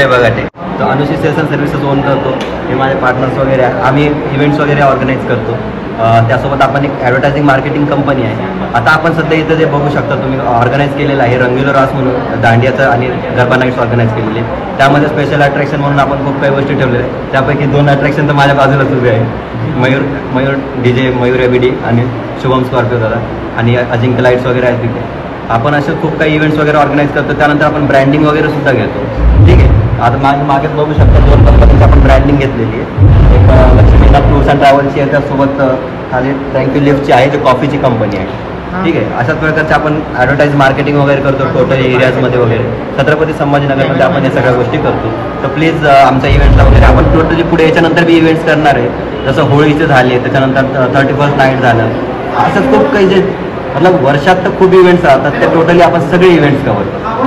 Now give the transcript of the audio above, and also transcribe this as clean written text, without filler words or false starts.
विजय बगाटे. तो अनुशी cells and services on करतो. हे माझे पार्टनर्स वगैरे आहे. आम्ही इव्हेंट्स वगैरे ऑर्गनाईज करतो. त्यासोबत आपण एक ॲडव्हर्टायझिंग मार्केटिंग कंपनी आहे. आता आपण सध्या इथं जे बघू शकता तुम्ही ऑर्गनाईज केलेलं आहे रंगीलो रास म्हणून दांडियाचं आणि गरबा नाईट्स ऑर्गनाईज केलेले. त्यामध्ये स्पेशल अट्रॅक्शन म्हणून आपण खूप काही गोष्टी ठेवलेल्या आहेत. त्यापैकी 2 अट्रॅक्शन तर माझ्या बाजूलाच उभे आहे. मयूर DJ मयूर एबीडी आणि शुभम स्कॉर्पिओ दादा आणि अजिंक्य लाईट्स वगैरे आहेत तिथे. आपण असे खूप काही इव्हेंट्स वगैरे ऑर्गनाईज करतो. त्यानंतर आपण ब्रँडिंग वगैरे सुद्धा घेतो. ठीक आहे. आता मागे बघू शकता 2 कंपनीची आपण ब्रँडिंग घेतलेली आहे. एक लक्ष्मीला टूर्स अँड ट्रॅव्हल्सची आहे. त्यासोबत खाली थँक्यू लिफ्टची आहे, जी कॉफीची कंपनी आहे. ठीक आहे. अशाच प्रकारचे आपण ॲडव्हर्टाईज मार्केटिंग वगैरे करतो टोटल एरियाजमध्ये वगैरे. छत्रपती संभाजीनगरमध्ये आपण या सगळ्या गोष्टी करतो. तर प्लीज आमच्या इव्हेंट्सला वगैरे आपण टोटली पुढे याच्यानंतर बी इव्हेंट्स करणार आहे. जसं होळीचे झाले, त्याच्यानंतर 31st नाईट झालं. असंच खूप काही जे मतलब वर्षात तर खूप इव्हेंट्स राहतात. ते टोटली आपण सगळे इव्हेंट्स कव्हर करतो.